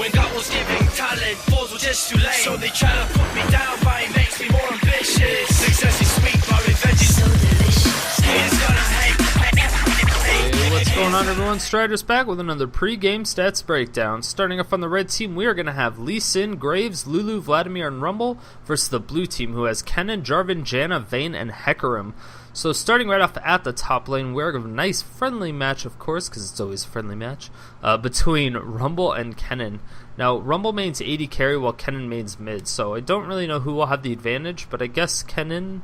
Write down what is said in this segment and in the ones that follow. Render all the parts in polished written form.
when God was giving talent, balls were just too late. So they try to put me down, but it makes me more ambitious. Success is sweet, but revenge is so delicious. Haters gonna hate. Hey, what's going on, everyone? Strider's back with another pre-game stats breakdown. Starting off on the red team, we are going to have Lee Sin, Graves, Lulu, Vladimir, and Rumble versus the blue team, who has Kennen, Jarvan, Janna, Vayne, and Hecarim. So starting right off at the top lane, we're going to have a nice friendly match, of course, because it's always a friendly match, between Rumble and Kennen. Now, Rumble mains AD carry while Kennen mains mid, so I don't really know who will have the advantage, but I guess Kennen,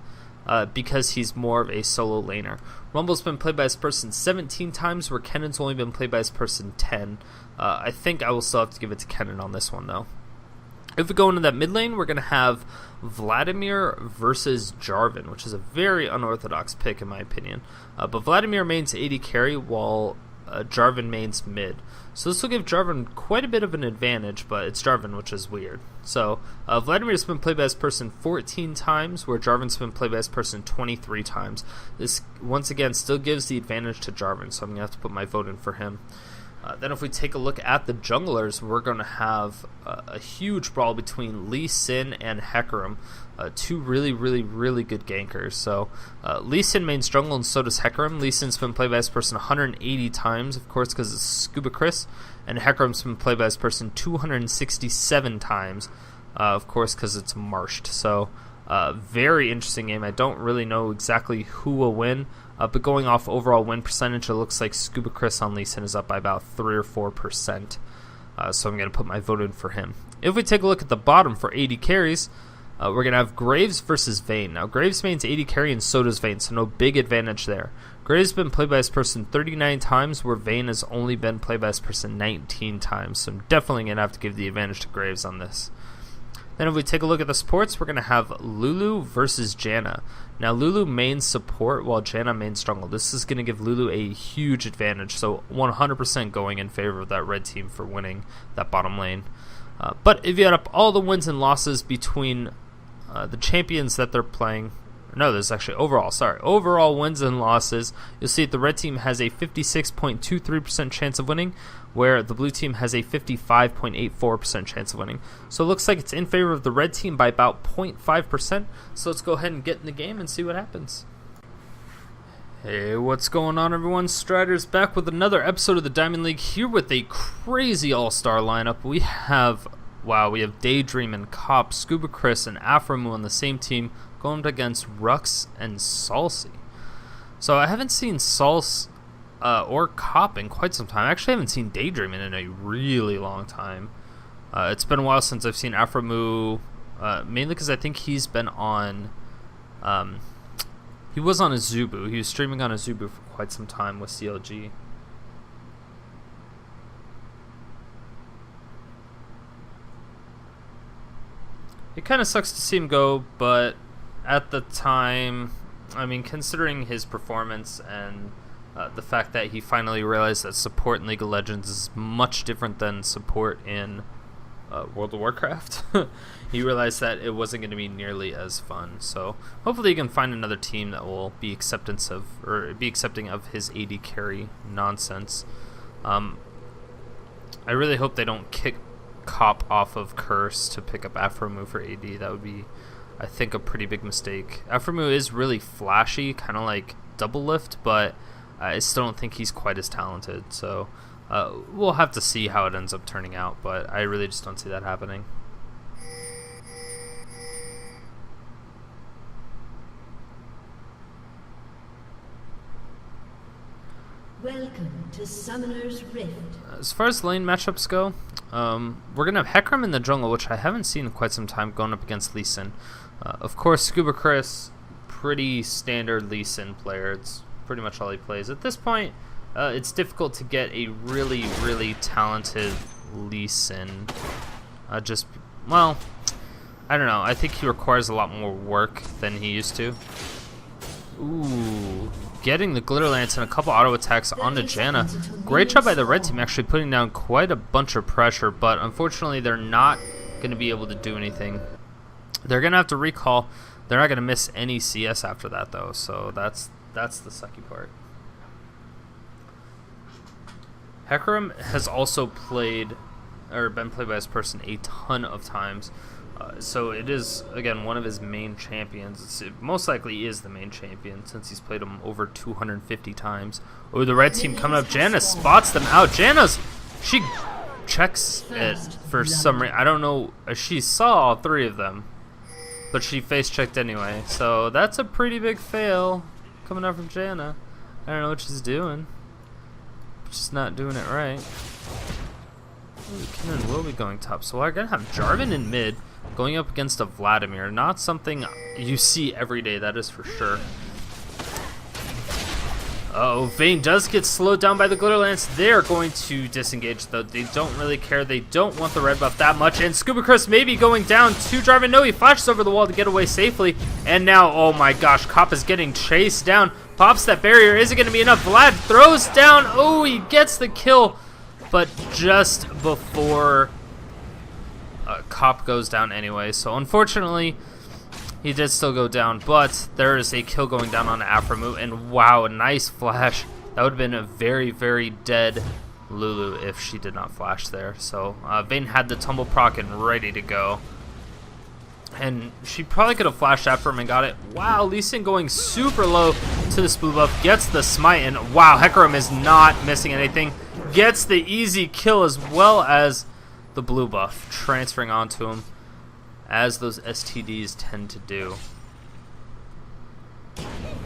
because he's more of a solo laner. Rumble's been played by this person 17 times, where Kennen's only been played by this person 10. I think I will still have to give it to Kennen on this one, though. If we go into that mid lane, we're going to have Vladimir versus Jarvan, which is a very unorthodox pick in my opinion. But Vladimir mains AD carry while Jarvan mains mid. So this will give Jarvan quite a bit of an advantage, but it's Jarvan, which is weird. So Vladimir's been played by this person 14 times, where Jarvan's been played by this person 23 times. This, once again, still gives the advantage to Jarvan, so I'm going to have to put my vote in for him. Then if we take a look at the junglers, we're going to have a huge brawl between Lee Sin and Hecarim, two really good gankers. So Lee Sin mains jungle and so does Hecarim. Lee Sin's been played by this person 180 times, of course, because it's ScubaChris, and Hecarim's been played by this person 267 times, of course, because it's marshed. So very interesting game. I don't really know exactly who will win. But going off overall win percentage, it looks like ScubaChris on Lee Sin is up by about 3 or 4%. So I'm going to put my vote in for him. If we take a look at the bottom for AD carries, we're going to have Graves versus Vayne. Now, Graves mains AD carry and so does Vayne, so no big advantage there. Graves has been played by this person 39 times, where Vayne has only been played by this person 19 times. So I'm definitely going to have to give the advantage to Graves on this. Then if we take a look at the supports, we're going to have Lulu versus Janna. Now, Lulu mains support while Janna mains jungle. This is going to give Lulu a huge advantage, so 100% going in favor of that red team for winning that bottom lane. But if you add up all the wins and losses between the champions that they're playing, no, this is actually overall wins and losses, you'll see that the red team has a 56.23% chance of winning, where the blue team has a 55.84% chance of winning. So it looks like it's in favor of the red team by about 0.5%. So let's go ahead and get in the game and see what happens. Hey, what's going on, everyone? Strider's back with another episode of the Diamond League, here with a crazy all-star lineup. We have Daydreamin, Cop, ScubaChris, and aphromoo on the same team, going up against Rhux and Salce. So I haven't seen Salce or Cop in quite some time. I actually haven't seen Daydreamin in a really long time. It's been a while since I've seen aphromoo, mainly because I think he's been on... he was on Azubu. He was streaming on Azubu for quite some time with CLG. It kind of sucks to see him go, but at the time, I mean, considering his performance and the fact that he finally realized that support in League of Legends is much different than support in World of Warcraft, he realized that it wasn't going to be nearly as fun. So hopefully he can find another team that will be accepting of his AD carry nonsense. I really hope they don't kick Cop off of Curse to pick up aphromoo for AD. That would be, I think, a pretty big mistake. aphromoo is really flashy, kind of like Double Lift, but I still don't think he's quite as talented. So we'll have to see how it ends up turning out, but I really just don't see that happening. Welcome to Summoner's Rift. As far as lane matchups go, we're going to have Hecarim in the jungle, which I haven't seen in quite some time, going up against Lee Sin. Of course, ScubaChris, pretty standard Lee Sin player. It's pretty much all he plays. At this point, it's difficult to get a really talented Lee Sin. Well, I don't know. I think he requires a lot more work than he used to. Ooh, getting the Glitter Lance and a couple auto attacks onto Janna. Great job by the red team, actually putting down quite a bunch of pressure, but unfortunately they're not going to be able to do anything. They're going to have to recall. They're not going to miss any CS after that, though, so that's the sucky part. Hecarim has also played or been played by this person a ton of times. So it is, again, one of his main champions. It most likely is the main champion since he's played him over 250 times. Oh, the red team coming up. Janna spots them out. She checks it for some reason. I don't know. She saw all three of them, but she face checked anyway. So that's a pretty big fail coming out from Janna. I don't know what she's doing. She's not doing it right. Ooh, Kennen will be going top. So we're going to have Jarvan in mid going up against a Vladimir. Not something you see every day, that is for sure. Uh-oh, Vayne does get slowed down by the Glitter Lance. They're going to disengage, though. They don't really care. They don't want the red buff that much. And ScubaChris maybe going down to Jarvan. No, he flashes over the wall to get away safely. And now, oh my gosh, Cop is getting chased down. Pops that barrier. Is it going to be enough? Vlad throws down. Oh, he gets the kill. But just before Cop goes down anyway. So unfortunately, he did still go down. But there is a kill going down on aphromoo. And wow, a nice flash. That would have been a very, very dead Lulu if she did not flash there. So Vayne had the tumble proc and ready to go. And she probably could have flashed after him and got it. Wow, Lee Sin going super low to this blue buff. Gets the smite. And wow, Hecarim is not missing anything. Gets the easy kill as well as the blue buff transferring onto him, as those STDs tend to do.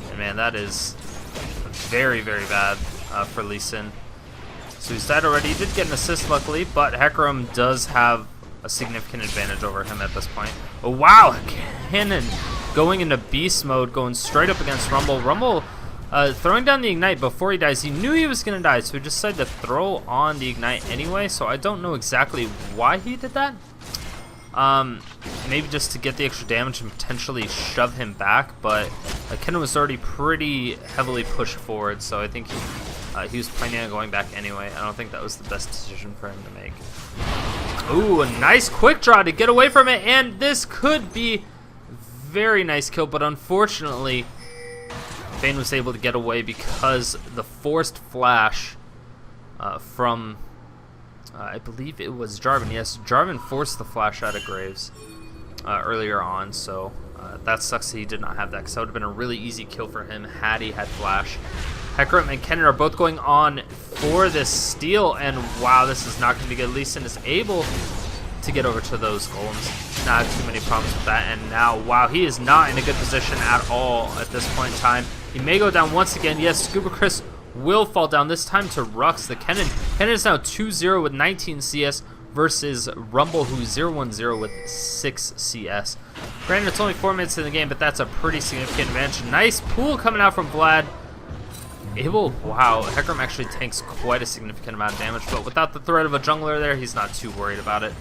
And man, that is very, very bad for Lee Sin. So he's died already. He did get an assist luckily, but Hecarim does have a significant advantage over him at this point. Oh wow, Kennen going into beast mode, going straight up against Rumble. Rumble throwing down the ignite before he dies. He knew he was going to die, so he decided to throw on the ignite anyway. So I don't know exactly why he did that. Maybe just to get the extra damage and potentially shove him back, but Kennen was already pretty heavily pushed forward, so I think he was planning on going back anyway. I don't think that was the best decision for him to make. Ooh, a nice quick draw to get away from it, and this could be very nice kill, but unfortunately Vayne was able to get away because the forced flash from I believe it was Jarvan. Yes, Jarvan forced the flash out of Graves earlier on, so that sucks that he did not have that, because that would have been a really easy kill for him had he had flash. Hecarim and Kennen are both going on for this steal, and wow, this is not going to be good. Lee Sin is able to get over to those golems. Not too many problems with that, and now, wow, he is not in a good position at all at this point in time. He may go down once again. Yes, ScubaChris will fall down, this time to Rhux. The Kennen is now 2-0 with 19 CS versus Rumble, who's 0-1-0 with 6 CS. Granted, it's only 4 minutes in the game, but that's a pretty significant advantage. Nice pool coming out from Vlad. Wow, Hecarim actually tanks quite a significant amount of damage, but without the threat of a jungler there, he's not too worried about it.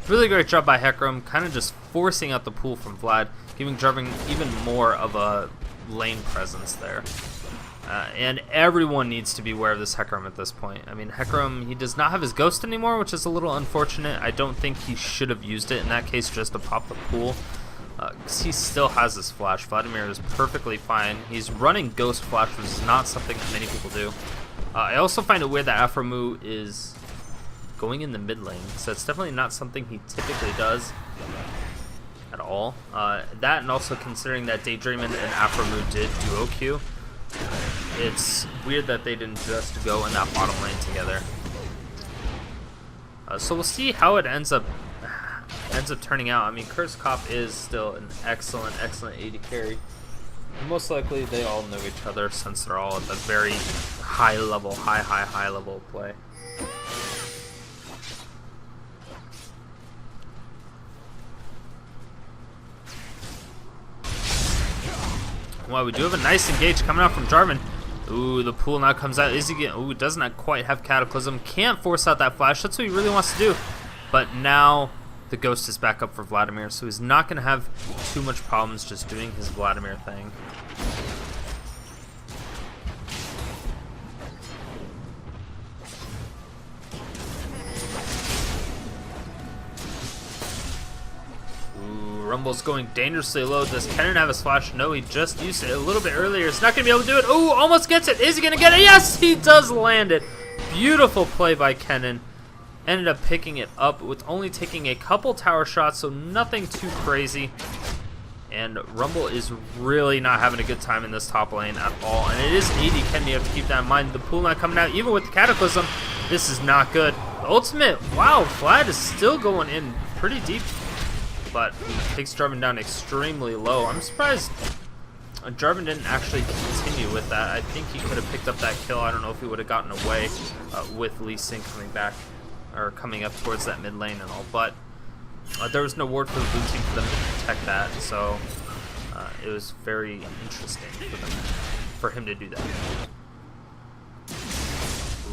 Really great job by Hecarim, kind of just forcing out the pool from Vlad, giving Jarvan even more of a lane presence there. And everyone needs to be aware of this Hecarim at this point. I mean, Hecarim, he does not have his ghost anymore, which is a little unfortunate. I don't think he should have used it in that case just to pop the pool. Because he still has his flash. Vladimir is perfectly fine. He's running ghost flash, which is not something that many people do. I also find it weird that aphromoo is going in the mid lane, so it's definitely not something he typically does at all. That, and also considering that Daydreamin and aphromoo did duo Q, it's weird that they didn't just go in that bottom lane together. So we'll see how it ends up turning out. I mean, Curse Cop is still an excellent AD carry. And most likely they all know each other since they're all at the very high level, high level of play. Well, we do have a nice engage coming out from Jarvan. Ooh, the pool now comes out. Is he getting? Ooh, does not quite have Cataclysm. Can't force out that flash. That's what he really wants to do. But now the ghost is back up for Vladimir, so he's not going to have too much problems just doing his Vladimir thing. Rumble's going dangerously low. Does Kennen have his flash? No, he just used it a little bit earlier. He's not going to be able to do it. Oh, almost gets it. Is he going to get it? Yes, he does land it. Beautiful play by Kennen. ended up picking it up with only taking a couple tower shots, so nothing too crazy. And Rumble is really not having a good time in this top lane at all. And it is AD Kennen, you have to keep that in mind. The pool not coming out, even with the Cataclysm, this is not good. The ultimate, wow, Vlad is still going in pretty deep, but takes Jarvan down extremely low. I'm surprised Jarvan didn't actually continue with that. I think he could have picked up that kill. I don't know if he would have gotten away with Lee Sin coming back, or coming up towards that mid lane and all, but there was no ward for the blue team for them to protect that, so it was very interesting for him to do that.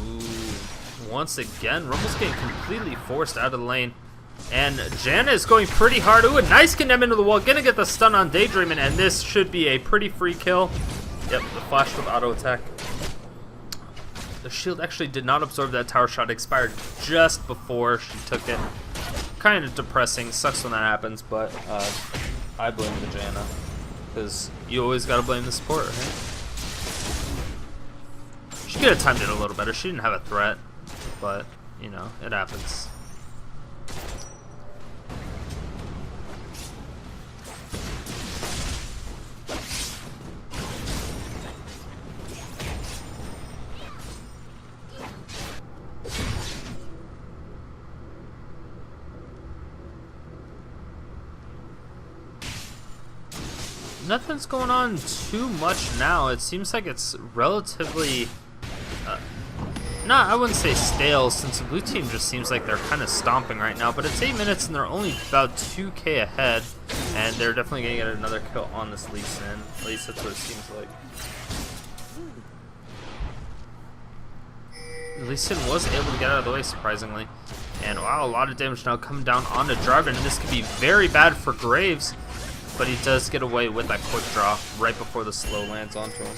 Ooh, once again, Rumble's getting completely forced out of the lane, and Janna is going pretty hard. Ooh, a nice Kennen into the wall, gonna get the stun on Daydreamin, and this should be a pretty free kill. Yep, the flash with auto attack. The shield actually did not absorb that tower shot, expired just before she took it. Kind of depressing, sucks when that happens, but I blame the Janna, because you always gotta blame the support, right? She could have timed it a little better. She didn't have a threat, but you know, it happens. Nothing's going on too much now. It seems like it's relatively, I wouldn't say stale, since the blue team just seems like they're kind of stomping right now, but it's 8 minutes and they're only about 2k ahead, and they're definitely going to get another kill on this Lee Sin. At least that's what it seems like. Lee Sin was able to get out of the way, surprisingly. And wow, a lot of damage now coming down onto Jarvan, and this could be very bad for Graves. But he does get away with that quick draw right before the slow lands onto him.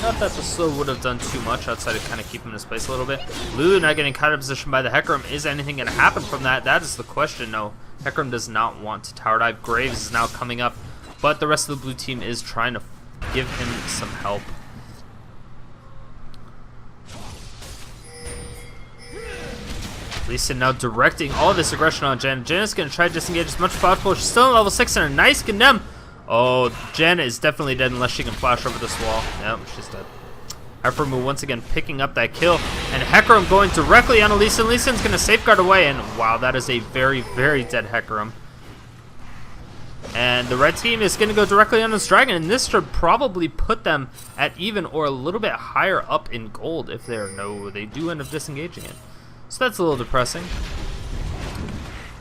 Not that the slow would have done too much outside of kind of keep him in his place a little bit. Lulu not getting caught in position by the Hecarim. Is anything going to happen from that? That is the question. No, Hecarim does not want to tower dive. Graves is now coming up, but the rest of the blue team is trying to give him some help. Lee Sin now directing all of this aggression on Janna. Janna's going to try to disengage as much as possible. She's still on level 6 and a nice Kennen. Oh, Janna is definitely dead unless she can flash over this wall. Yep, she's dead. aphromoo once again picking up that kill. And Hecarim going directly on Lee Sin. Lee Sin's going to safeguard away. And wow, that is a very, very dead Hecarim. And the red team is going to go directly on this dragon. And this should probably put them at even or a little bit higher up in gold if they're no, they do end up disengaging it. So that's a little depressing.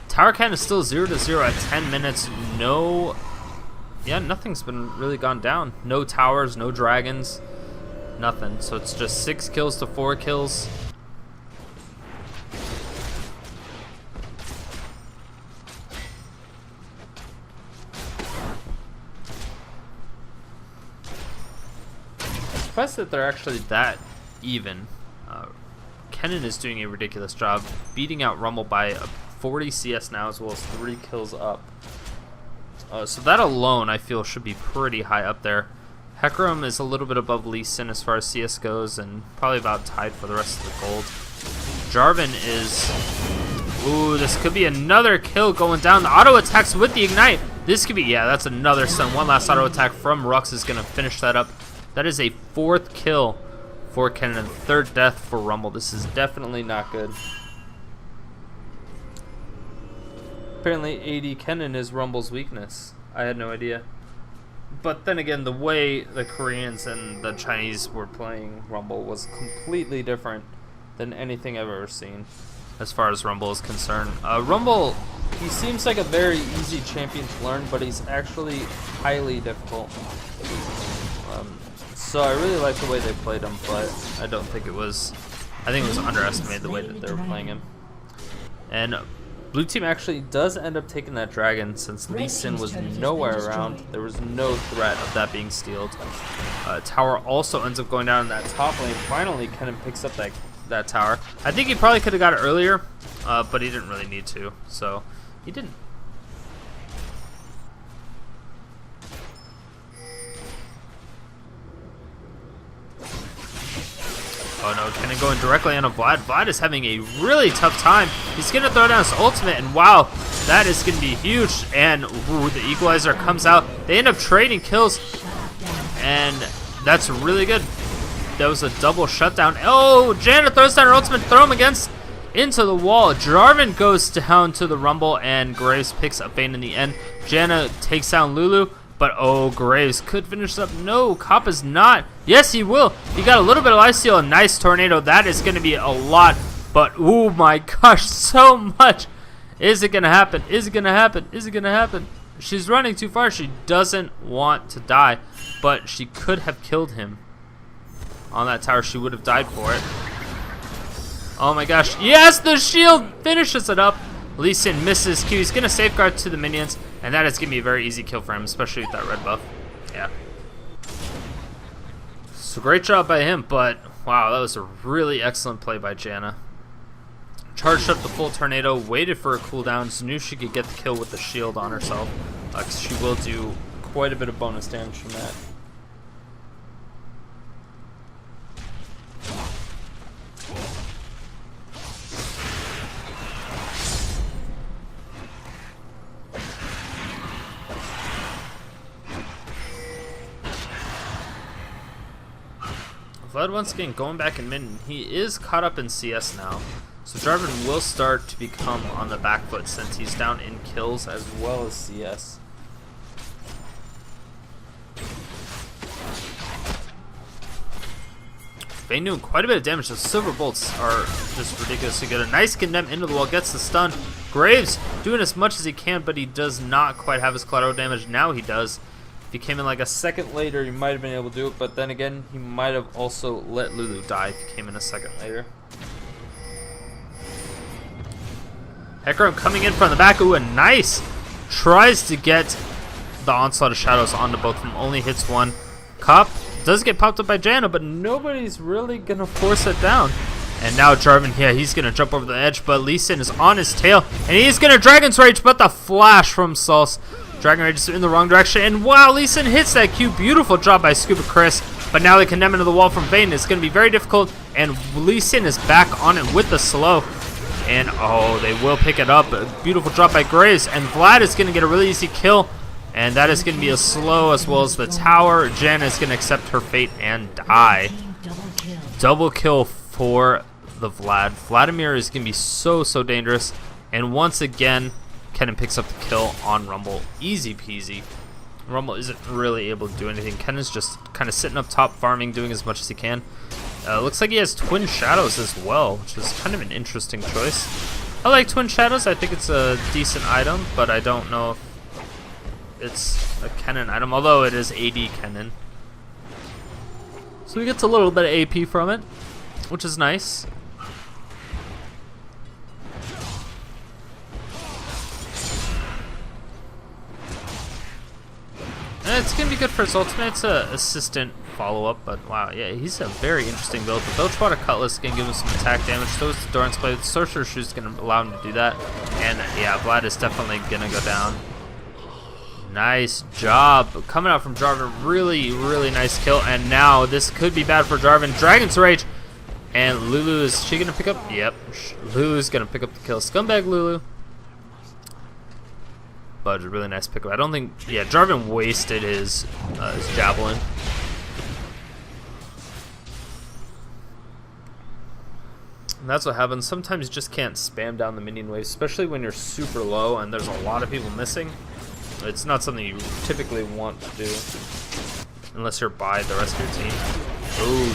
Tower count is still 0-0 at 10 minutes. No, yeah, nothing's been really gone down. No towers, no dragons, nothing. So it's just 6 kills to 4 kills. I'm surprised that they're actually that even. Kennen is doing a ridiculous job beating out Rumble by 40 CS now, as well as 3 kills up. So that alone I feel should be pretty high up there. Hecarim is a little bit above Lee Sin as far as CS goes, and probably about tied for the rest of the gold. Jarvan is, ooh, this could be another kill going down. The auto attacks with the ignite. This could be, yeah, that's another stun. One last auto attack from Rhux is going to finish that up. That is a 4th kill for Kennen and 3rd death for Rumble. This is definitely not good. Apparently AD Kennen is Rumble's weakness. I had no idea. But then again, the way the Koreans and the Chinese were playing Rumble was completely different than anything I've ever seen as far as Rumble is concerned. Rumble, he seems like a very easy champion to learn, but he's actually highly difficult. So I really like the way they played him, but I don't think it was, I think it was underestimated the way that they were playing him. And blue team actually does end up taking that dragon, since Lee Sin was nowhere around. There was no threat of that being stealed. Tower also ends up going down in that top lane. Finally, Kennen picks up that tower. I think he probably could have got it earlier, but he didn't really need to, so he didn't. Oh no, Kennen going directly on a Vlad. Vlad is having a really tough time. He's going to throw down his ultimate, and wow, that is going to be huge. And ooh, the equalizer comes out. They end up trading kills, and that's really good. That was a double shutdown. Oh, Janna throws down her ultimate, throw him into the wall. Jarvan goes down to the Rumble, and Graves picks up Vayne in the end. Janna takes down Lulu. But oh, Graves could finish up. No, Kappa's not. Yes, he will. He got a little bit of lifesteal. A nice tornado. That is going to be a lot. But oh my gosh, so much. Is it going to happen? Is it going to happen? Is it going to happen? She's running too far. She doesn't want to die. But she could have killed him on that tower. She would have died for it. Oh my gosh. Yes, the shield finishes it up. Lee Sin misses Q. He's going to safeguard to the minions, and that is going to be a very easy kill for him, especially with that red buff. Yeah. So great job by him, but wow, that was a really excellent play by Janna. Charged up the full tornado, waited for a cooldown, just knew she could get the kill with the shield on herself. 'Cause she will do quite a bit of bonus damage from that. Vlad once again going back in mid, and he is caught up in CS now. So Jarvan will start to become on the back foot since he's down in kills as well as CS. Vayne doing quite a bit of damage. Those silver bolts are just ridiculously good. A nice condemn into the wall, gets the stun. Graves doing as much as he can, but he does not quite have his collateral damage. Now he does. If he came in like a second later, he might have been able to do it, but then again, he might have also let Lulu die if he came in a second later. Hecarim coming in from the back. Ooh, a nice. Tries to get the Onslaught of Shadows onto both of them. Only hits one. Cop does get popped up by Janna, but nobody's really going to force it down. And now Jarvan, yeah, he's going to jump over the edge, but Lee Sin is on his tail, and he's going to Dragon's Rage, but the flash from Salce. Dragon Rage is in the wrong direction, and wow, Lee Sin hits that Q. Beautiful job by ScubaChris, but now they condemn into the wall from Vayne. It's going to be very difficult, and Lee Sin is back on it with the slow. And oh, they will pick it up. A beautiful drop by Graves, and Vlad is going to get a really easy kill, and that is going to be a slow as well as the tower. Janna is going to accept her fate and die. Double kill for the Vlad. Vladimir is going to be so dangerous, and once again, Kennen picks up the kill on Rumble. Easy peasy. Rumble isn't really able to do anything. Kennen's just kind of sitting up top farming, doing as much as he can. Looks like he has Twin Shadows as well, which is kind of an interesting choice. I like Twin Shadows. I think it's a decent item, but I don't know if it's a Kennen item, although it is AD Kennen. So he gets a little bit of AP from it, which is nice. And it's going to be good for his ultimate. It's an assistant follow-up, but wow, yeah, he's a very interesting build. The Belchwater Cutlass is going to give him some attack damage. So is the Doran's Blade. The Sorcerer Shoe is going to allow him to do that. And yeah, Vlad is definitely going to go down. Nice job coming out from Jarvan. Really nice kill. And now this could be bad for Jarvan. Dragon's Rage. And Lulu, is she going to pick up? Yep, Lulu's going to pick up the kill. Scumbag Lulu. But a really nice pickup. I don't think, yeah, Jarvan wasted his javelin. And that's what happens. Sometimes you just can't spam down the minion wave, especially when you're super low and there's a lot of people missing. It's not something you typically want to do unless you're by the rest of your team. Ooh,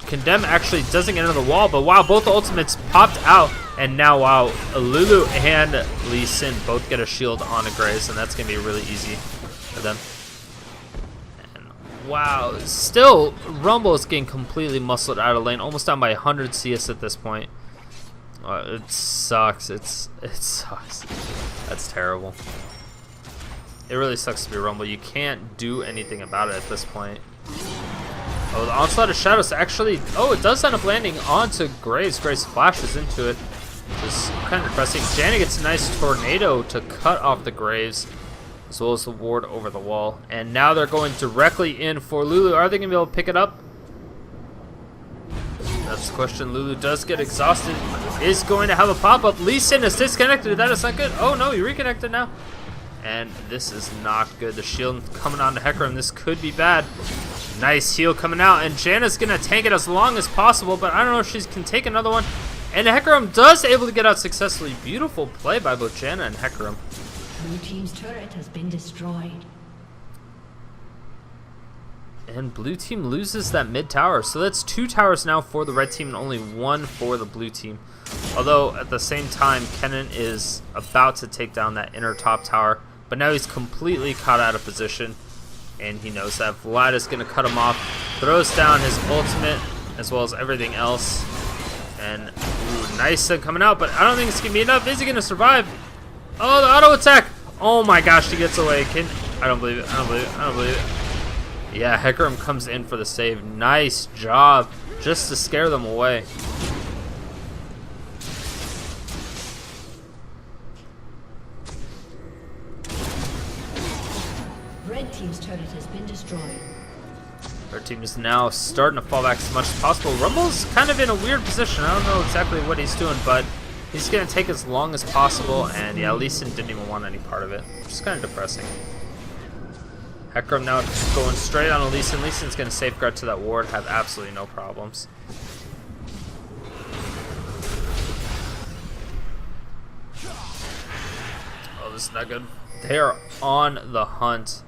Condemn actually doesn't get into the wall, but wow, both the ultimates popped out, and now wow, Lulu and Lee Sin both get a shield on a Graves, and that's gonna be really easy for them. And wow, still Rumble is getting completely muscled out of lane, almost down by 100 CS at this point. It sucks. It sucks. That's terrible. It really sucks to be Rumble. You can't do anything about it at this point. Oh, the Onslaught of Shadows actually... Oh, it does end up landing onto Graves. Graves flashes into it. Just kind of depressing. Janna gets a nice tornado to cut off the Graves, as well as the ward over the wall. And now they're going directly in for Lulu. Are they going to be able to pick it up? That's the question. Lulu does get exhausted. Is going to have a pop-up. Lee Sin is disconnected. That is not good. Oh no, he reconnected now. And this is not good. The shield coming on to Hecarim. This could be bad. Nice heal coming out. And Janna's going to tank it as long as possible, but I don't know if she can take another one. And Hecarim does able to get out successfully. Beautiful play by both Janna and Hecarim. Blue team's turret has been destroyed. And blue team loses that mid tower. So that's 2 towers now for the red team and only 1 for the blue team. Although at the same time, Kennen is about to take down that inner top tower. But now he's completely caught out of position. And he knows that Vlad is going to cut him off. Throws down his ultimate as well as everything else. And ooh, nice stun coming out. But I don't think it's going to be enough. Is he going to survive? Oh, the auto attack. Oh my gosh, he gets away. I don't believe it. I don't believe it. I don't believe it. Yeah, Hecarim comes in for the save. Nice job. Just to scare them away. Red team's turret has been destroyed. Our team is now starting to fall back as much as possible. Rumble's kind of in a weird position. I don't know exactly what he's doing, but he's going to take as long as possible. And yeah, Lee Sin didn't even want any part of it, which is kind of depressing. Hecarim now going straight on Lee Sin. Lee Sin's going to safeguard to that ward, have absolutely no problems. Oh, this is not good. They are on the hunt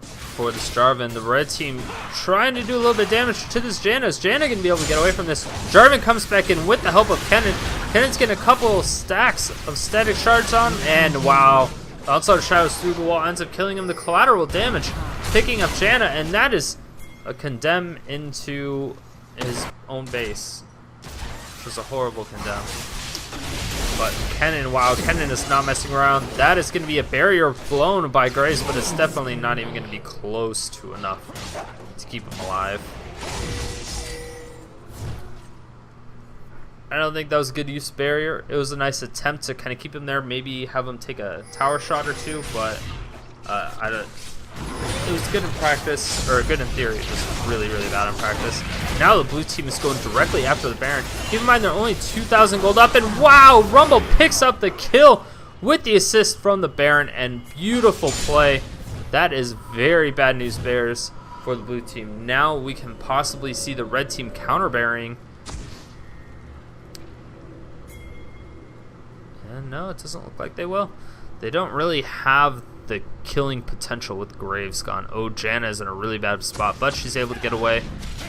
for this Jarvan. The red team trying to do a little bit of damage to this Janna. Is Janna going to be able to get away from this? Jarvan comes back in with the help of Kennen. Kennen's getting a couple stacks of static shards on, and wow. The outside shadows through the wall ends up killing him. The collateral damage picking up Janna, and that is a condemn into his own base, which was a horrible condemn. But Kennen, wow, Kennen is not messing around. That is going to be a barrier blown by Graves, but it's definitely not even going to be close to enough to keep him alive. I don't think that was a good use of barrier. It was a nice attempt to kind of keep him there, maybe have him take a tower shot or two, but it was good in practice, or good in theory. It was really, really bad in practice. Now the blue team is going directly after the Baron. Keep in mind they're only 2,000 gold up, and wow, Rumble picks up the kill with the assist from the Baron, and beautiful play. That is very bad news bears for the blue team. Now we can possibly see the red team counter-burying. And no, it doesn't look like they will. They don't really have the killing potential with Graves gone. Oh, Janna is in a really bad spot, but she's able to get away.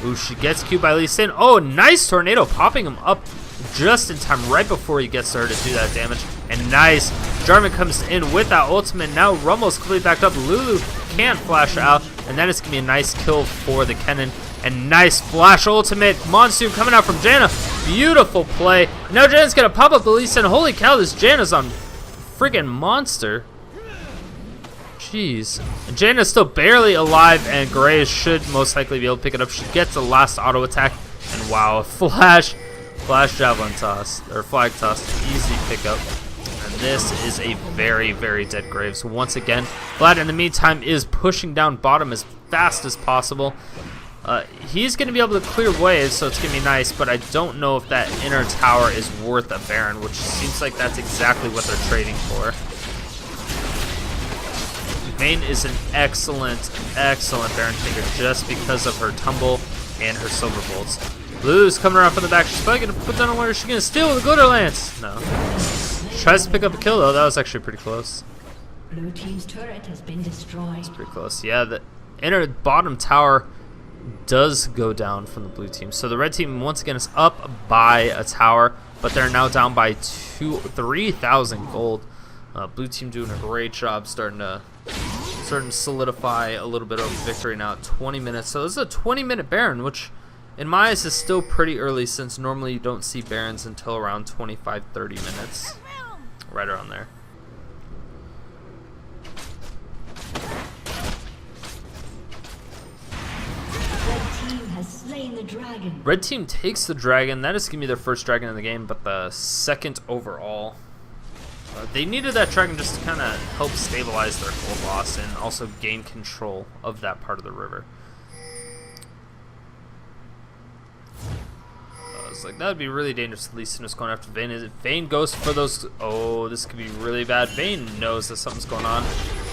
Ooh, she gets Q'd by Lee Sin. Oh, nice tornado popping him up just in time right before he gets to her to do that damage. And nice. Jarvan comes in with that ultimate. Now Rumble's completely backed up. Lulu can't flash out, and that is going to be a nice kill for the Kennen. And nice flash ultimate. Monsoon coming out from Janna. Beautiful play. Now Janna's going to pop up the Lee Sin. Holy cow, this Janna's on freaking monster. Jeez. And Janna's still barely alive, and Graves should most likely be able to pick it up. She gets the last auto attack, and wow, a flash javelin toss, or flag toss, easy pickup. And this is a very, very dead Graves. Once again, Vlad in the meantime is pushing down bottom as fast as possible. He's going to be able to clear waves, so it's going to be nice, but I don't know if that inner tower is worth a Baron, which seems like that's exactly what they're trading for. Vayne is an excellent Baron taker just because of her tumble and her silver bolts. Lulu's coming around from the back. She's probably going to put down a wire. She's going to steal the glitter lance. No. She tries to pick up a kill, though. That was actually pretty close. Blue team's turret has been destroyed. It's pretty close. Yeah, the inner bottom tower does go down from the blue team. So the red team, once again, is up by a tower, but they're now down by 3,000 gold. Blue team doing a great job starting to solidify a little bit of victory now at 20 minutes. So this is a 20-minute Baron, which in my eyes is still pretty early, since normally you don't see Barons until around 25-30 minutes. Right around there. Red team has slain the dragon. Red team takes the dragon. That is going to be their first dragon in the game, but the second overall. They needed that dragon just to kind of help stabilize their gold loss and also gain control of that part of the river. shadows. Like, that would be really dangerous. Lee Sin is going after Vayne. Vayne goes for those. Oh, this could be really bad. Vayne knows that something's going on.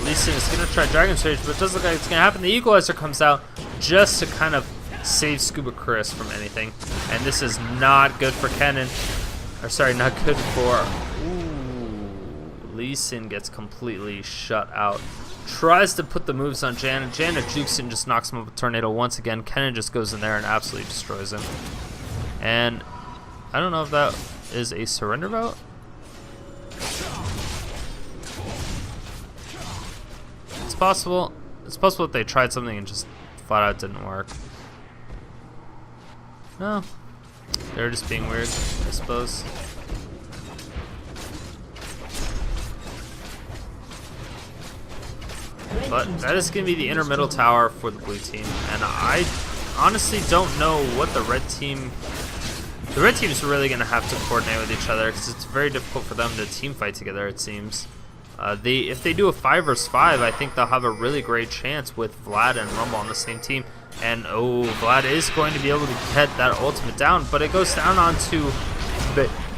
Lee Sin is going to try Dragon's Rage, but it doesn't look like it's going to happen. The Equalizer comes out just to kind of save ScubaChris from anything. And this is not good for Kennen. Or, sorry, not good for... Ooh, Lee Sin gets completely shut out. Tries to put the moves on Janna. Janna jukes and just knocks him up with Tornado once again. Kennen just goes in there and absolutely destroys him. And I don't know if that is a surrender vote. It's possible. It's possible that they tried something and just flat out didn't work. No. They're just being weird, I suppose. But that is going to be the inner middle tower for the blue team. And I honestly don't know what the red team... The red team is really going to have to coordinate with each other because it's very difficult for them to team fight together, it seems. If they do a 5 vs 5, I think they'll have a really great chance with Vlad and Rumble on the same team. And, oh, Vlad is going to be able to get that ultimate down, but it goes down onto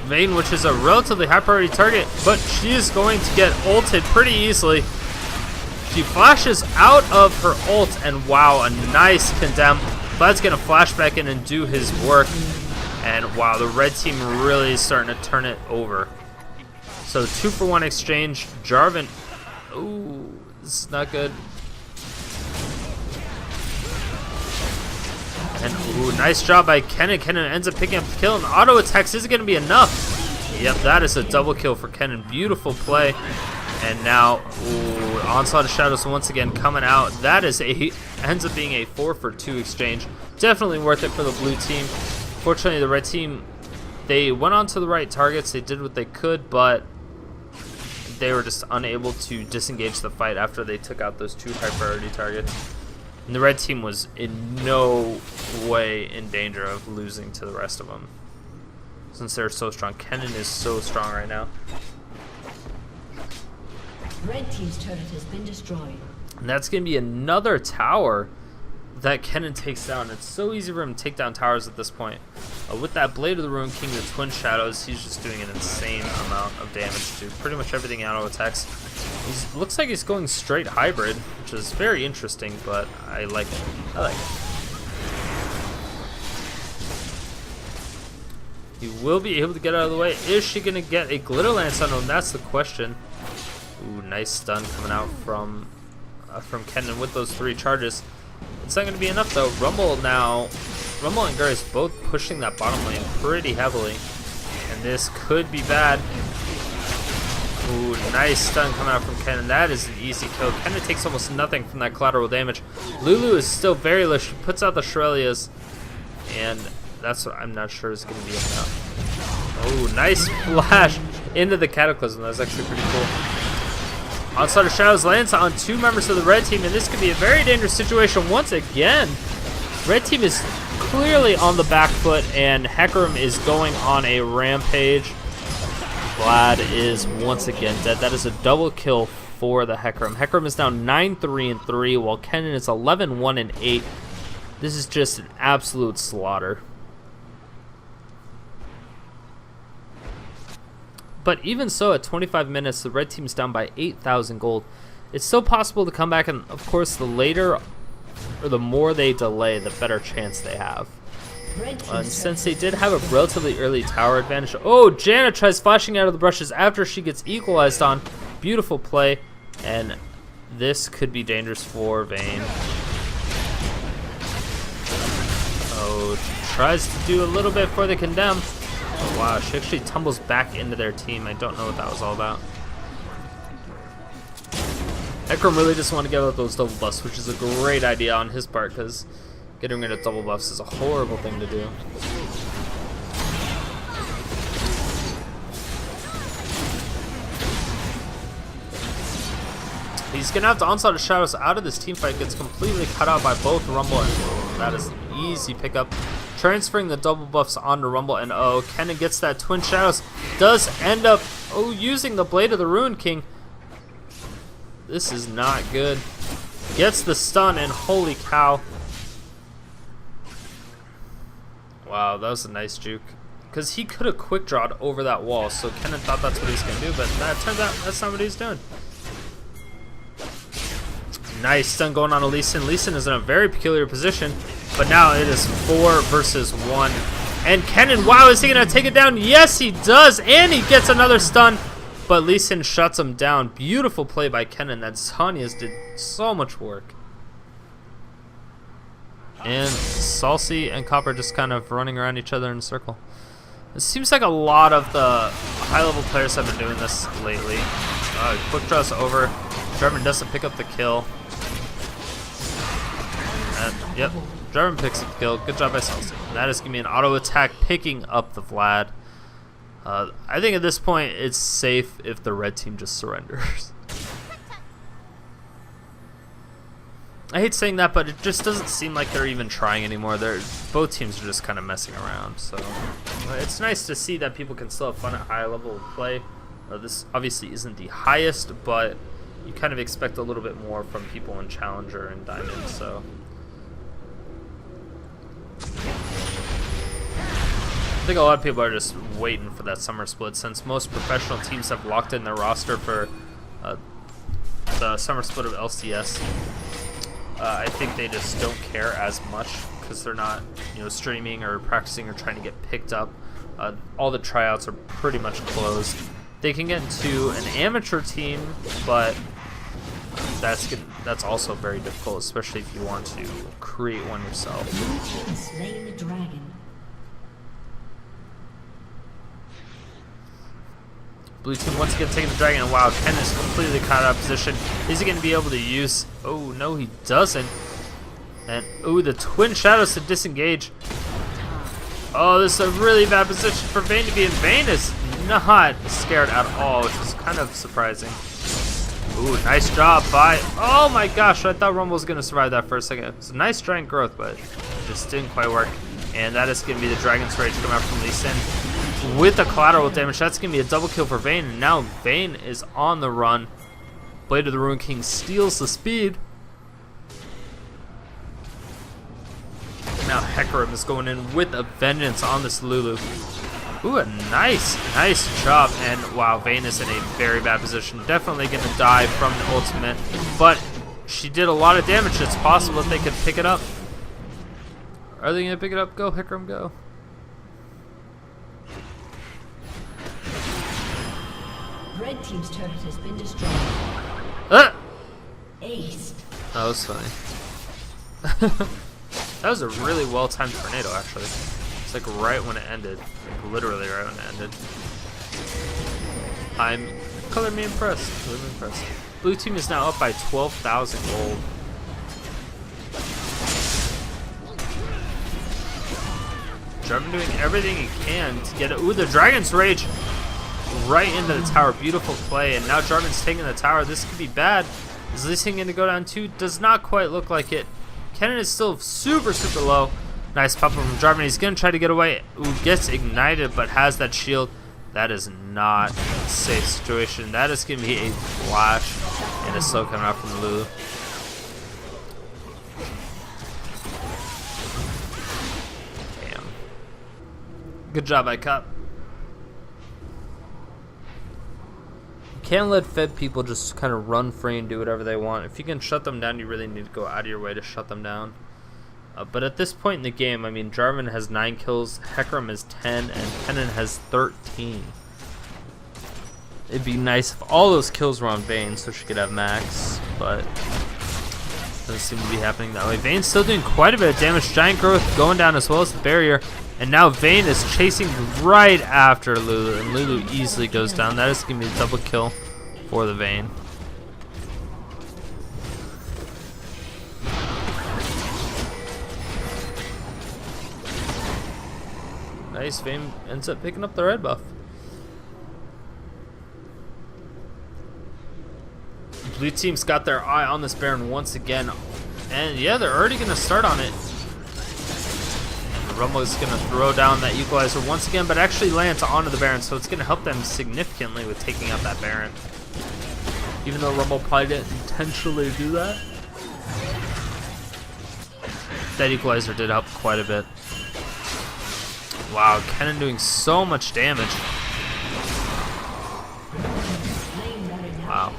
Vayne, which is a relatively high priority target, but she is going to get ulted pretty easily. She flashes out of her ult, and wow, a nice condemn. Vlad's going to flash back in and do his work. And wow, the red team really is starting to turn it over. So 2-for-1 exchange. Jarvan. Ooh, this is not good. And ooh, nice job by Kennen. Kennen ends up picking up the kill, and auto attacks isn't going to be enough. Yep, that is a double kill for Kennen. Beautiful play. And now, ooh, Onslaught of Shadows once again coming out. That is ends up being a 4-for-2 exchange. Definitely worth it for the blue team. Fortunately, the red team, they went on to the right targets. They did what they could, but they were just unable to disengage the fight after they took out those 2 high priority targets. And the red team was in no way in danger of losing to the rest of them, since they're so strong. Kennen is so strong right now. Red team's turret has been destroyed. And that's going to be another tower that Kennen takes down. It's so easy for him to take down towers at this point. With that Blade of the Ruined King, the Twin Shadows, he's just doing an insane amount of damage to pretty much everything in auto attacks. Looks like he's going straight hybrid, which is very interesting, but I like it. I like it. He will be able to get out of the way. Is she going to get a Glitter Lance on him? That's the question. Ooh, nice stun coming out from Kennen with those 3 charges. It's not going to be enough though. Rumble and Gur's both pushing that bottom lane pretty heavily, and this could be bad. Ooh, nice stun coming out from Kennen. That is an easy kill. Kennen takes almost nothing from that collateral damage. Lulu is still very low. She puts out the Shurelya's, and that's what I'm not sure is going to be enough. Oh, nice flash into the Cataclysm. That was actually pretty cool. Onslaught of Shadows lands on 2 members of the red team, and this could be a very dangerous situation once again. Red team is clearly on the back foot, and Hecarim is going on a rampage. Vlad is once again dead. That is a double kill for the Hecarim. Hecarim is now 9-3-3, while Kennen is 11-1-8. This is just an absolute slaughter. But even so, at 25 minutes, the red team's down by 8,000 gold. It's still possible to come back, and of course, the later or the more they delay, the better chance they have. And since they did have a relatively early tower advantage, oh, Janna tries flashing out of the brushes after she gets equalized on. Beautiful play, and this could be dangerous for Vayne. Oh, she tries to do a little bit for the condemn. Oh, wow, she actually tumbles back into their team. I don't know what that was all about. Hecarim really just want to give out those double buffs, which is a great idea on his part, because getting rid of double buffs is a horrible thing to do. He's going to have to Onslaught of Shadows out of this team fight. Gets completely cut out by both Rumble and that is an easy pickup. Transferring the double buffs onto Rumble, and oh, Kennen gets that Twin Shadows. Does end up, oh, using the Blade of the Ruined King. This is not good. Gets the stun, and holy cow. Wow, that was a nice juke. Because he could have quick drawed over that wall, so Kennen thought that's what he's going to do, but that turns out that's not what he's doing. Nice stun going on to Lee Sin. Lee Sin is in a very peculiar position, but now it is 4 versus 1. And Kennen, wow, is he going to take it down? Yes, he does, and he gets another stun, but Lee Sin shuts him down. Beautiful play by Kennen. That Tanya's did so much work. And Salce and Copper just kind of running around each other in a circle. It seems like a lot of the high-level players have been doing this lately. Quick draws over. Jarvan doesn't pick up the kill. And, yep, Jarvan picks up the kill. Good job by Salce. That is going to be an auto attack picking up the Vlad. I think at this point it's safe if the red team just surrenders. I hate saying that, but it just doesn't seem like they're even trying anymore. Both teams are just kind of messing around. So it's nice to see that people can still have fun at high level play. This obviously isn't the highest, but you kind of expect a little bit more from people in Challenger and Diamond. So I think a lot of people are just waiting for that summer split, since most professional teams have locked in their roster for the summer split of LCS. I think they just don't care as much because they're not, streaming or practicing or trying to get picked up. All the tryouts are pretty much closed. They can get into an amateur team, but that's also very difficult, especially if you want to create one yourself. Slain the dragon. Blue team once again taking the dragon, and wow, Kennen is completely caught out of position. Is he going to be able to use... Oh, no, he doesn't. And, ooh, the twin shadows to disengage. Oh, this is a really bad position for Vayne to be in. Vayne is not scared at all, which is kind of surprising. Ooh, nice job by... Oh my gosh, I thought Rumble was going to survive that for a second. It's a nice giant growth, but it just didn't quite work. And that is going to be the Dragon's Rage coming out from Lee Sin. With the collateral damage, that's going to be a double kill for Vayne. And now Vayne is on the run. Blade of the Ruined King steals the speed. Now Hecarim is going in with a vengeance on this Lulu. Ooh, a nice job. And wow, Vayne is in a very bad position. Definitely going to die from the ultimate. But she did a lot of damage. It's possible that they could pick it up. Are they going to pick it up? Go, Hecarim, go. Red team's turret has been destroyed. Aced. That was funny. That was a really well-timed tornado, actually. It's like right when it ended. Like literally right when it ended. Color me impressed. Color me impressed. Blue team is now up by 12,000 gold. Jarvan doing everything he can to get it. Ooh, the Dragon's Rage right into the tower. Beautiful play. And now Jarvan's taking the tower. This could be bad. Is Lee Sin going to go down too? Does not quite look like it. Kennen is still super low. Nice pop up from Jarvan. He's going to try to get away. Ooh, gets ignited but has that shield. That is not a safe situation. That is going to be a flash and a slow coming out from Lulu. Damn. Good job by Cup. Can't let fed people just kind of run free and do whatever they want. If you can shut them down, you really need to go out of your way to shut them down. But at this point in the game, I mean, Jarvan has 9 kills, Hecarim has 10, and Kennen has 13. It'd be nice if all those kills were on Vayne so she could have max, but doesn't seem to be happening that way. Vayne's still doing quite a bit of damage. Giant growth going down as well as the barrier. And now Vayne is chasing right after Lulu, and Lulu easily goes down. That is going to be a double kill for the Vayne. Nice, Vayne ends up picking up the red buff. Blue team's got their eye on this Baron once again. And yeah, they're already going to start on it. Rumble is going to throw down that equalizer once again, but actually lands onto the Baron, so it's going to help them significantly with taking out that Baron. Even though Rumble probably didn't intentionally do that. That equalizer did help quite a bit. Wow, Kennen doing so much damage. Wow.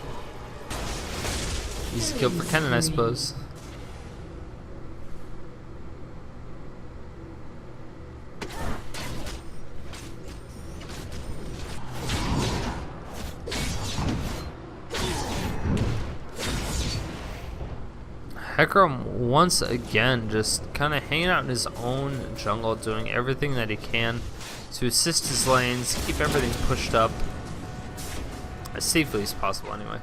Easy kill for Kennen, I suppose. Hecarim once again just kind of hanging out in his own jungle, doing everything that he can to assist his lanes, keep everything pushed up as safely as possible anyway.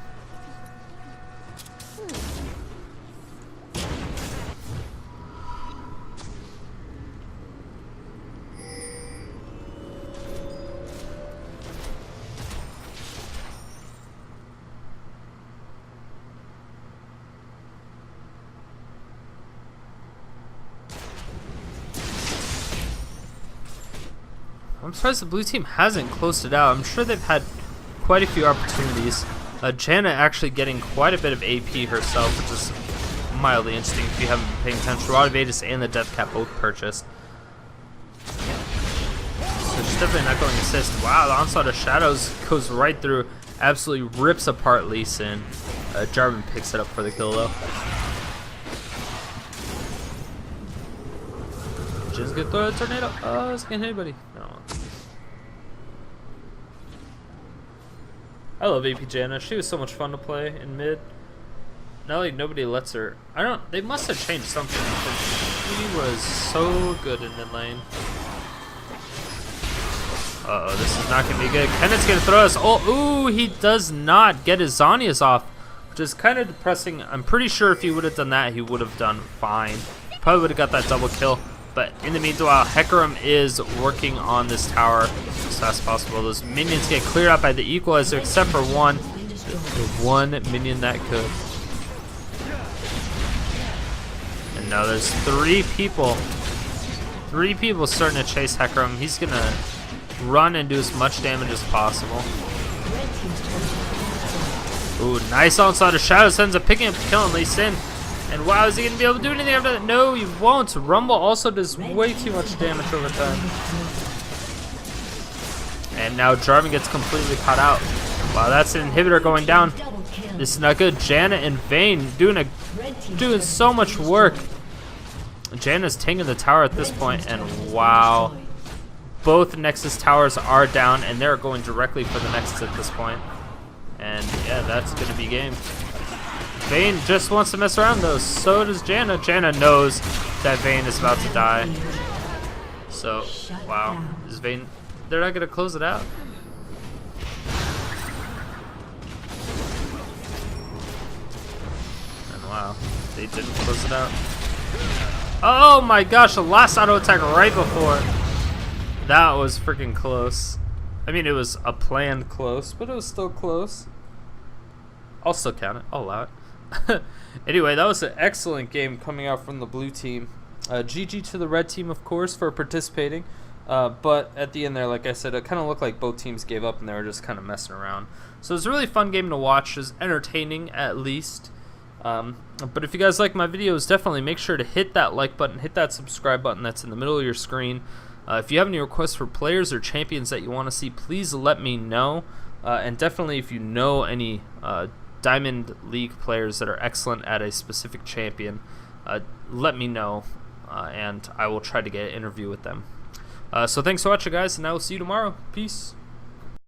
I'm surprised the blue team hasn't closed it out. I'm sure they've had quite a few opportunities. Janna actually getting quite a bit of AP herself, which is mildly interesting if you haven't been paying attention. Vladimir and the Death Cap both purchased. So she's definitely not going to assist. Wow, the Onslaught of Shadows goes right through, absolutely rips apart Lee Sin. Jarvan picks it up for the kill though. Just gonna throw a tornado. Oh, it's gonna hit anybody. No. I love AP Janna. She was so much fun to play in mid. Now like nobody lets her. They must have changed something because she was so good in mid lane. Uh-oh, this is not gonna be good. Kennen's gonna throw us. Oh, ooh, he does not get his Zhonya's off, which is kind of depressing. I'm pretty sure if he would have done that, he would have done fine. Probably would have got that double kill. But in the meanwhile, Hecarim is working on this tower as fast as possible. Those minions get cleared out by the Equalizer, except for one. The one minion that could. And now there's three people. Three people starting to chase Hecarim. He's going to run and do as much damage as possible. Ooh, nice onslaught of Shadows. Ends up picking up the kill and Lee Sin. And wow, is he going to be able to do anything after that? No, he won't. Rumble also does way too much damage over time. And now Jarvan gets completely caught out. Wow, that's an inhibitor going down. This is not good. Janna and Vayne doing so much work. Janna's taking the tower at this point, and wow. Both Nexus towers are down, and they're going directly for the Nexus at this point. And yeah, that's going to be game. Vayne just wants to mess around though, so does Janna. Janna knows that Vayne is about to die. So, wow. Is Vayne... They're not going to close it out. And wow, they didn't close it out. Oh my gosh, the last auto attack right before. That was freaking close. I mean, it was a planned close, but it was still close. I'll still count it. I'll allow it. Anyway, that was an excellent game coming out from the blue team. GG to the red team, of course, for participating. But at the end there, like I said, it kind of looked like both teams gave up and they were just kind of messing around. So it was a really fun game to watch. It was entertaining, at least. But if you guys like my videos, definitely make sure to hit that like button, hit that subscribe button that's in the middle of your screen. If you have any requests for players or champions that you want to see, please let me know. And definitely if you know any Diamond League players that are excellent at a specific champion, let me know, and I will try to get an interview with them. So thanks for watching, guys, and I will see you tomorrow. Peace.